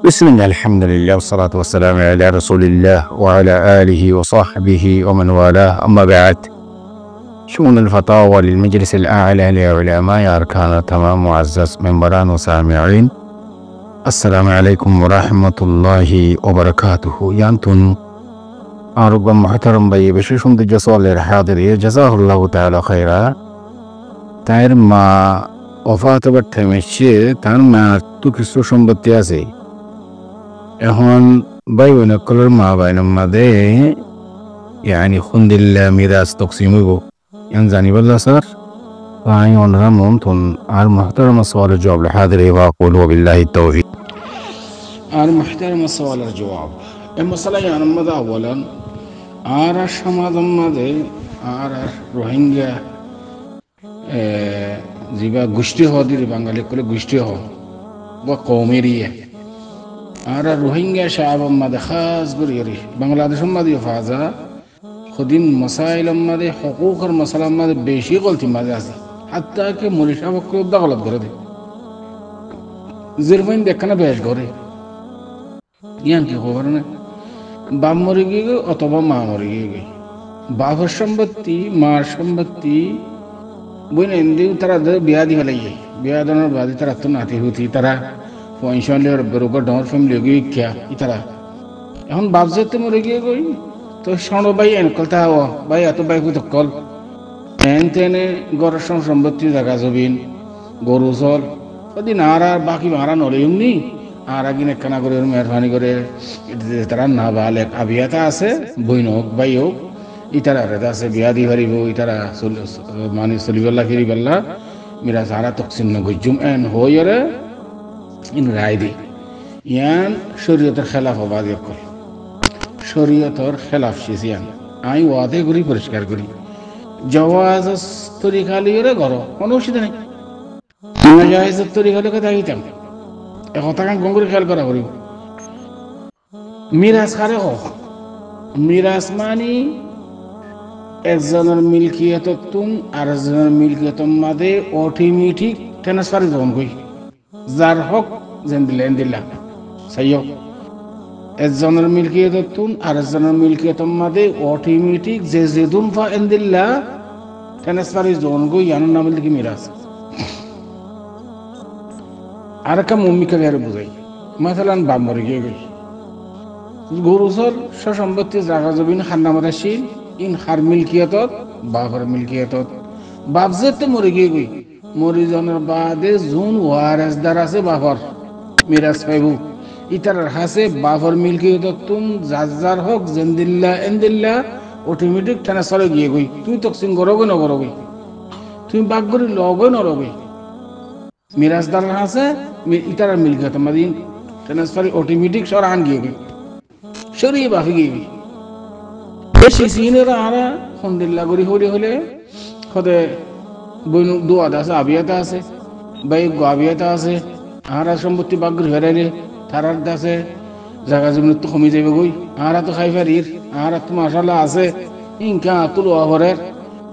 Bismillah, alhamdulillah, wassalatu wassalamu ala rasulillah wa ala alihi wa sahbihi wa man walah, amma ba'd. شؤون الفتاوى للمجلس الأعلى لعلماء أركان تمام معزز منبران وسامعين. السلام عليكم ورحمة الله وبركاته. يانتون أرجو محترم بي بشيشون دي جسول الحاضرية جزاه الله تعالى خيرا. تاير ما وفات بتمشي تان ما تكسو شنبتياسي এখন ভাই বোন colour মা বাইনের মাঝে يعني খুন্দিল্লা মিরাজ তকসিম হইব এখন জানিবাল্লা স্যার ভাই ওনারা মমতন আর محترم السؤال الجواب الحاضر واقول وبالله التوفيق. আর محترم السؤال الجواب المسألة يعني ماذا أولا আর সমাজের মাঝে আর রোহিঙ্গা জিবা গোষ্ঠী হদির বাঙালি কলে গোষ্ঠী হ বা কৌমেরিয়া আর রোহিঙ্গা শাহবাম মাদে খাস করি বাংলাদেশের মাদে ফাজা খুদিন মাসাইল মাদে হকুকের মশলা মাদে বেশি গলতি মাদে আছে হাত্তা কে মলি শাহবকে গলত করে দে জিরফাইন দেখখানা বেশ করে ইয়ান কি খবর না বাপ মরে গিয়ে অথবা মা মরে গিয়ে বাপের সম্পত্তি মার সম্পত্তি বই এমনি তারা বিয়া দি ফেলাই বিয়া দানোর বাদে তারা তো নাতি হুতি তারা পয়সা বেরোগর ডর ফ্যামিলি গিয়ে খেয়া ইতারা এখন বাপ যেতে মরে গিয়ে গই তো সণ ভাই এনকলতা হওয়া ভাই এত ভাই কল এন তেনে গড়ের সম্পত্তি দেখা যাবিন গরু চল ওদিন আর বাকি মারা নলে এমনি আর আগিন একখানা করে মেহরবানি করে তারা না বালেক আবিয়াতা আছে বইন হোক ভাই হোক ইতারা রেদা আছে বিয়া দি পারিব ইতারা মানে চলিবাল্লা ফিরিবাল্লা মিরা সারা তকসিন্ন গজ্জুম এন হইরে ইন রায় দি ইয়ান শরীয়তের খেলাফ অবাদ কর শরীয়তর খেলাফ শিয়ান আমি ওয়াদে করি পরিষ্কার করি জওয়াজ তরিকা লিয়ে ঘর কোনো অসুবিধা নেই নাজায়েজের তরিকা লিয়ে থাকিতাম একথা কান গঙ্গুরি খেয়াল করা করিব মিরাজ কারে হোক মিরাজ মানি একজনের মিল্কিয়তর তুন আর একজনের মিল্কিয়তর মাঝে অটোমেটিক ট্রান্সফার যখন কই যার হক যেন দিলেন দিলাম সাই হোক একজনের মিল্কিয়তর তুন আর একজনের মিল্কিয়তর মাঝে অটোমেটিক যে যেদুন ফা এন দিল্লা ট্রান্সফার যখন কই ইয়ানোর নাম লিখি মিরাজ আর একটা মম্মিকা বের বুঝাই মাথালান বাপ মরে গিয়ে গই গরুসর সম্পত্তি জাগা জমিন খান্নামার আসিল ইন হার মিল্কিয়তত বাপের মিল্কিয়তত বাপ যেতে মরে গিয়ে গই মরিজনের বাদে জুন ওয়ারেসদার আছে বাপর মিরাজ পাইব ইতার হাসে বাপর মিল্কিয়তত তুন যার হক জেন্দিল্লা এন্দিল্লা অটোমেটিক ট্রান্সফারে গিয়ে গই তুই তকসিম করগই নগরগই তুই বাপ গরি লগই নরগই মিরাজদার হাসে ইতার মিল্কিয়ত মাদিন ট্রান্সফারে অটোমেটিক সরান গিয়ে গই সরিয়ে বাপে গিয়ে গই বেশি সিনেরা আরা সন্দিল্লা গরি হলে খদে বইন দুয়াদ আছে আবিয়াতা আছে বাই আবিয়াতা আছে আহারা সম্পত্তি বাগ্র হেরাইলে তারার আছে জায়গা জমি তো কমে যাবে গই আহারা তো খাই ফারির আহারা তো মাশাআল্লাহ আছে ইনকা তুল ওহরের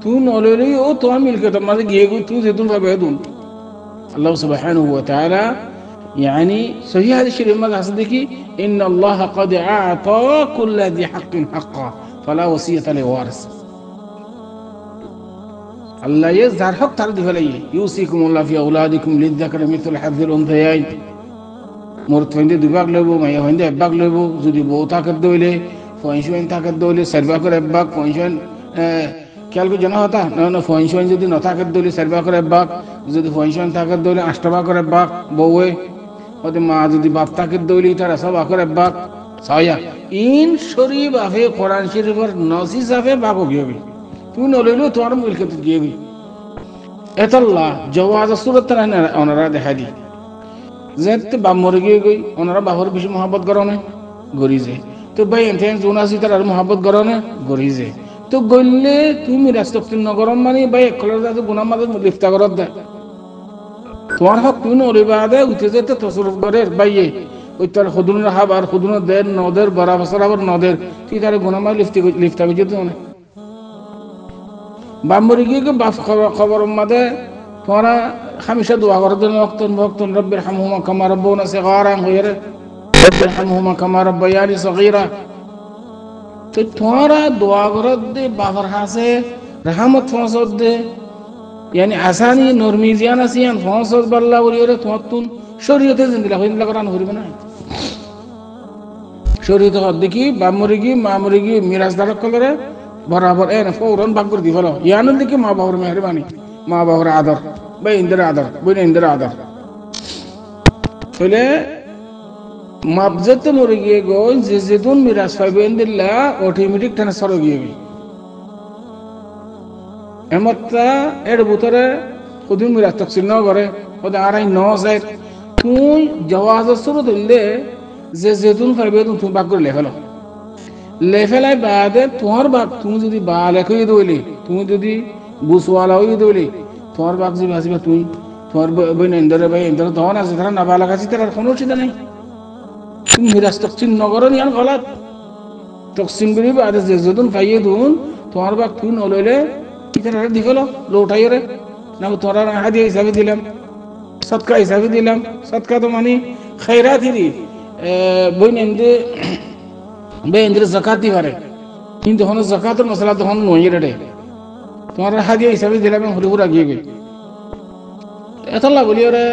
তুই নলেই ও তোমার মিলকে তোমার গিয়ে গই তুই যেতুন ভাবে তুন আল্লাহ সুবহানাহু ওয়া তাআলা يعني صحيح هذا الشيء ما قصد দেখি ان الله قد اعطى كل ذي حق حقه فلا وصيه لوارث আল্লাহ এ যার হক তার দি ফেলাই ইউসিকুমুল্লাহ ফি আওলাদিকুম লিযযাকারি মিথলু হাযযিল উনসায়াইন মরত হইন্দে দুই ভাগ লইব মাইয়া হইন্দে এক ভাগ লইব যদি বউ তাকত দইলে ফয়সওয়াইন তাকত দইলে সারবা করে এক ভাগ ফয়সওয়াইন খেয়াল করে জানা হতা না ফয়সওয়াইন যদি না তাকত দইলে সারবা করে এক ভাগ যদি ফয়সওয়াইন তাকত দইলে আষ্টবা করে এক ভাগ বউয়ে ওতে মা যদি বাপ তাকত দইলে তারা সব করে এক ভাগ ছায়া ইন শরীফ আফে কোরআন শরীফের নসিস আফে ভাগ হবে তুই নলইলো তোমার মিলকিয়ত দিয়ে গই এতাল্লাহ জওয়াজ সুরত না ওনারা দেখা দি যেতে বাপ মরে গিয়ে গই ওনারা বাপর বেশি মহব্বত করো না গরি যায় তো ভাই এনতেন জোন আসি তার মহব্বত করো না গরি যায় তো গইলে তুমি রাস্তক্তি নগরম মানে ভাই একলার যাতে গুনাহ মাঝে লিফতা করত দে তোমার হক তুই নলিবা দে উঠে যেতে তসরুফ করে ভাইয়ে ওই তার খুদুন রাহাব আর খুদুন দেন নদের বড় বছর নদের তুই তার গুনাহ মাঝে লিফতা করে যেতে না বামরি গিয়ে বাপ খবর মাঝে তোরা হামেশা দোয়া করার জন্য ওয়াক্তন ভক্তন রব্বির হামহুমা কামা রাব্বুনা সিগারা হইরে রব্বিরহামহুমা কামা রাব্বায়ানি সগীরা। তো তোরা দোয়া করত দে বাবার কাছে রহমত পৌঁছত দে, ইয়ানি আসানি নরমি জিয়ান আসিয়ান পৌঁছত বাল্লা বলি ওরে তোমার তুন শরীয়তে জিন্দিলা হইলা করান করিবে না। শরীয়তে দেখি বাপ মরে গিয়ে মা মরে গিয়ে মিরাজদার কলরে বরাবর এনে ফৌরন ভাগ করে দি ফেলো। ইয়ানোর দিকে মা বাবার মেহরবানি, মা বাবার আদর, ভাই ইন্দিরা আদর, বইনে ইন্দিরা আদর হইলে মাপজতে মরে গিয়ে গই যে যেতুন মিরাজ পাইবে ইন্দিল্লা অটোমেটিক ট্রান্সফার হয়ে গিয়ে গই এমতা এর ভিতরে খুদিন মিরাজ তকসিল ন করে ওদের আড়াই ন যায় তুই জওয়াজ শুরু দিলে যে যেতুন পাইবে তুমি ভাগ করে লেফেলো লেফেলাই বাদে তোমার বাপ তুমি যদি বা লেখ হয়ে দইলি, তুমি যদি বুসওয়ালা হয়ে দইলি, তোমার বাপ যে বাঁচিবে তুই তোমার বই ইন্দরে ভাই ইন্দরে তখন আছে তারা না বালা কাছে তার কোনো অসুবিধা নেই। তুমি মিরাজ তকসিম নগর নিয়ান গলাত তকসিম করি বাদে যে যেতুন পাইয়ে দুন তোমার বাপ তুই নলইলে ইতারা দি ফেলো লৌটাই রে না তোরা হাদিয়া হিসাবে দিলাম, সৎকা হিসাবে দিলাম। সৎকা তো মানে খায়রাত হিরি বই নেন্দে বে ইন্দ্রে জাকাত দি পারে কিন্তু হন জাকাতের মশলা তখন নই রে তোমার হাদিয়া হিসাবে দিলাম হুড়ি হুড়া গিয়ে গই এতলা বলি ওরে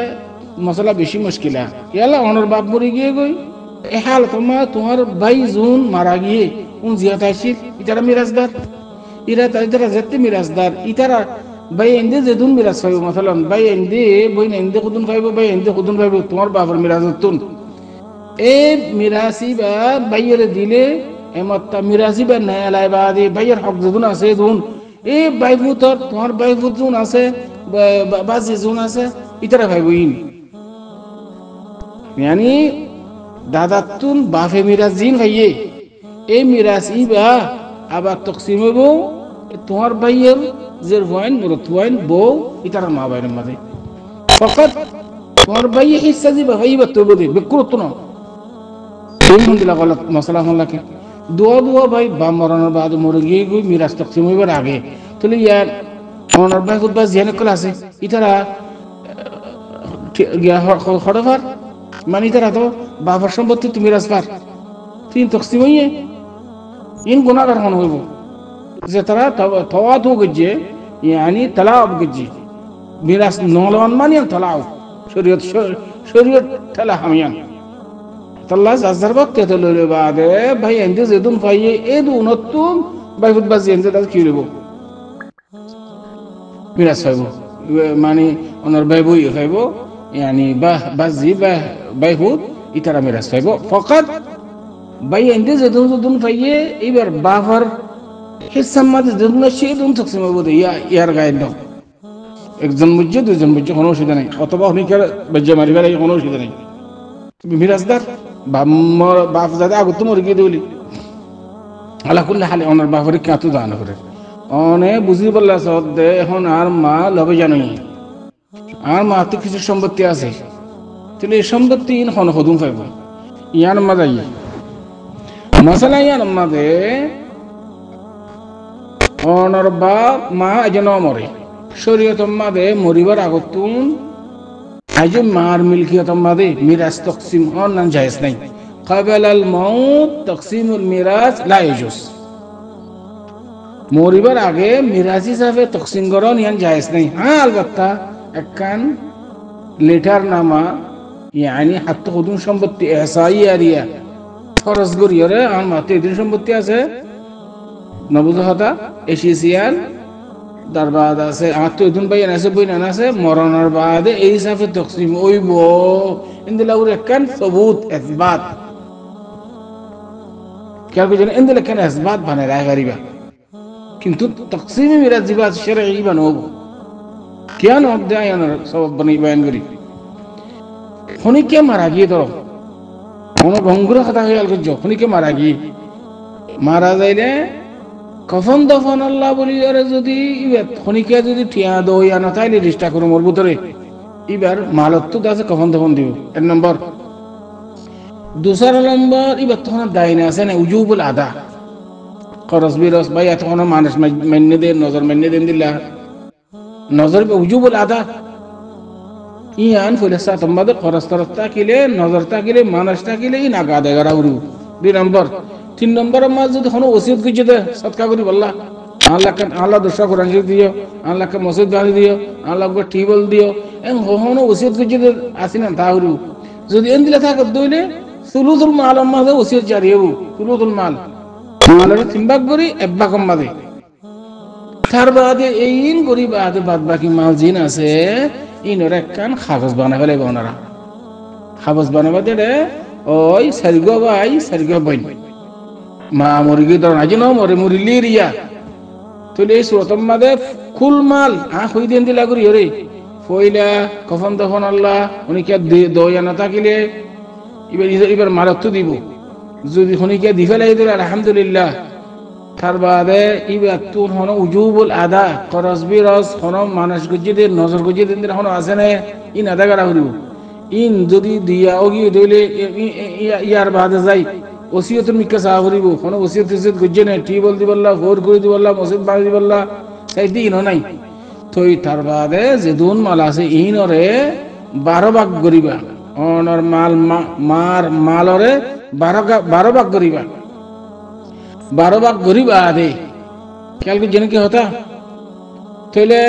মশলা বেশি মুশকিলা ইয়ালা অনর বাপ মরি গিয়ে গই এহাল তোমার ভাই জুন মারা গিয়ে কোন জিয়াত আসিল ইতারা মিরাজদার ইতারা যেতে মিরাজদার ইতারা ভাই এন্দে যেদুন মিরাজ পাইব মশালান ভাই এন্দে বই এন্দে খুদুন পাইব ভাই এন্দে খুদুন পাইব তোমার বাপর মিরাজতুন এ মিরাসি বা বাইরে দিলে এমত্তা মিরাসি বা নায়ালাই বা দি বাইয়ের হক যুন আছে দুন এ বাইভূতর তোমার বাইভূত যুন আছে বা যে যুন আছে ইতারা ভাইবইন यानी দাদাতুন বাফে মিরাজ জিন ভাইয়ে এ মিরাসি বা আবার তকসিম হইব তোমার বাইয়ের জের ওয়াইন মুরত ওয়াইন বউ ইতারা মা বাইরের মাঝে ফকত তোমার বাইয়ে হিস্সা দিবা ভাইবা তো বদে বিকরত না দিলা গলত মশলা হলাকে দোয়া ভাই বা মরণের বাদ মরে গিয়ে গই মিরাজ তকসিম হইবার আগে তাহলে ইয়ার মরণের ভাই খুব জিয়ানে কল আছে ইতারা গিয়া খড়ফার মানে ইতারা তো বাবার সম্পত্তি তুমি মিরাজ তিন তকসিম হইয়ে ইন গুনাহগার হন হইব যে তারা তওয়াত হো গজে ইয়ানি তালাব গজে মিরাজ নলওয়ান মানিয়ান তালাও শরীয়ত তালা হামিয়ান তাল্লাহ আজার বক্তে তো লইলে বাদে ভাই এন্দে যেদুন পাইয়ে এ দুনতুম ভাই ফুটবাজি এন্দে দাল কি হইব মিরাজ পাইব মানে ওনার ভাই বই পাইব ইয়ানি বাজি ভাই ফুট ইতারা মিরাজ পাইব ফকত ভাই এন্দে যেদুন পাইয়ে এবার বাফার হিসাব মাঝে যেদুন সেদুন তকসিম হইব ইয়ার গায়ের নাম একজন বুঝছে দুইজন বুঝছে কোনো অসুবিধা নেই অথবা অনেকের বেজ্জা মারিবার কোনো অসুবিধা নেই তুমি মিরাজদার বাপ যাতে আগত মরে গিয়ে দিলি আল্লাহ করলে হালে ওনার বাপরে কাঁতু দান করে অনে বুঝি বললা সদ্দে এখন আর মা লবে জানোই আর মা তো কিছু সম্পত্তি আছে তাহলে এই সম্পত্তি ইন হন হদুম পাইব ইয়ান মা যাই মশলা ইয়ান মাদে ওনার বাপ মা এজন মরে শরীয়ত মাদে মরিবার আগতুন আজ মার মিলকিয়ত মাদে মিরাজ তকসিম হন না জায়েজ নাই قبل الموت تقسيم الميراث لا يجوز মরিবার আগে মিরাজ হিসাবে তকসিম করন ইয়ান জায়েজ নাই হ্যাঁ আলবাত্তা একখান লেটার নামা ইয়ানি হাত খুদুন সম্পত্তি এহসাই আরিয়া ফরজ গরিয়রে আর মাতে এদিন সম্পত্তি আছে নবুজহতা এশিয়ান দরবাদ আছে আমার তো এদিন বাইন আছে বই না আছে মরণের বাদে এই হিসাবে তকসিম ওইব ইনদিলা উরে কান সবুত ইসবাত क्या कुछ नहीं इंदले क्या इस्बात बने रहा गरीबा किंतु तकसीम मेरा जिबात शरई बनो क्या ना अब जाए ना सब बनी बयान करी होने क्या मारा गया तो होने भंगुरा खता है अलग जो होने क्या मारा गया मारा जाए ने कफन दफन अल्लाह बोली यार जो दी इबार होने क्या जो दी ठिया दो या ना ताई ले रिश्ता करो मोर बुतरे इबार मालत तो दासे कफन दफन दियो एक नंबर दूसरा नंबर इबार तो ना दाइना से ना उजूबुल आदा खरस बिरस भाई या तो ना मानस मन्ने दे नजर मन्ने दे दिल्ला नजर पे उजूबुल आदा ইয়ান ফুলেসা তোমাদের খরচ তরফ থাকিলে নজর থাকিলে মানুষ থাকিলে ই নাগা দেগারা উড়ু 2 নম্বর 3 নম্বরের মাঝ যদি কোনো ওসিয়ত কিছু দে সৎকা করি বললা আল্লাহ দোষা কোরআন শরীফ দিও আল্লাহকে মসজিদ বানিয়ে দিও আল্লাহকে টিবল দিও এম কখনো ওসিয়ত কিছু দে আসি না তা উড়ু যদি এন দিলে থাকে দইলে সুলুতুল মাল মাঝে ওসিয়ত জারি হবু সুলুতুল মাল মালের তিনবাগ করি একবাগ মাঝে তার বাদে এইন করি বাদে বাদ বাকি মাল জিন আছে ইনর একখান কাগজ বানা ফেলে ওনারা কাগজ বানাবা দে ওই সারিগো ভাই সারিগো বইন মা মুরগি ধরুন আজ ন মরে মুরিলি রিয়া তুলে এই সুরতম মাদে কুল মাল হই দিন দিলা করি ওরে ফইলা কফন দফন আল্লাহ উনি কে দয়া না থাকিলে এবার মারত দিব যদি উনি কে দি ফেলাই দিলে আলহামদুলিল্লাহ তার বাদে ইবার তোর হন উজুবুল আদা করস বিরস হন মানুষ গুজিদের নজর গুজিদের হন আছে না ইন আদা করা হইব ইন যদি দিয়া ওগি দইলে ইয়ার বাদে যাই ওসিয়তের মিক্কা চাহ করিব হন ওসিয়ত গুজে নাই টি বল দিবল্লা ভোর করে দিবল্লা মসজিদ বাড়ি দিবল্লা সেই দিন নাই থই তার বাদে যে দুন মাল আছে ইনরে 12 ভাগ করিবা অনর মাল মার মালরে 12 ভাগ করিবা 12 ভাগ করিবা আদে খেয়াল করে জেনে কি হতা তাহলে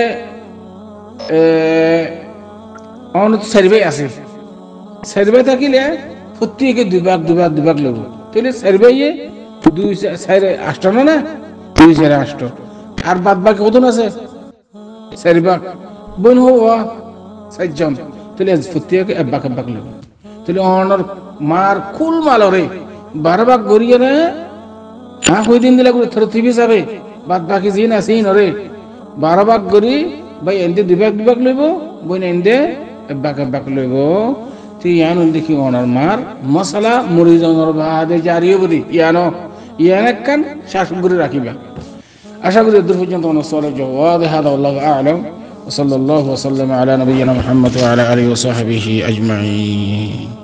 অনেক সার্ভে আছে সার্ভে থাকিলে প্রত্যেকে 2 ভাগ লব তাহলে সার্ভে 2 না 2 আর বাদ বাকি কতন আছে 4 ভাগ বোন হওয়া 4 জন তাহলে প্রত্যেকে 1 ভাগ লব তাহলে অনর মার কুল মালরে 12 ভাগ করিয়ে না হই দিন দিলা করে থর থিবি যাবে বাদ বাকি জিন আছে নরে 12 ভাগ করি ভাই এন্ডে 2 ভাগ লইব বইন এন্ডে 1 ভাগ লইব তি ইয়ান দেখি ওনার মার মশলা মুরিজনর বাদে জারিও বলি ইয়ান একখান শাসন করে রাখিবা আশা করি দূর পর্যন্ত অনেক সওয়ালের জবাব হাদা আল্লাহু আ'লাম ওয়া সাল্লাল্লাহু ওয়া সাল্লামা আলা নবিয়িনা মুহাম্মদ ওয়া আলা আলিহি ওয়া সাহবিহি আজমাইন।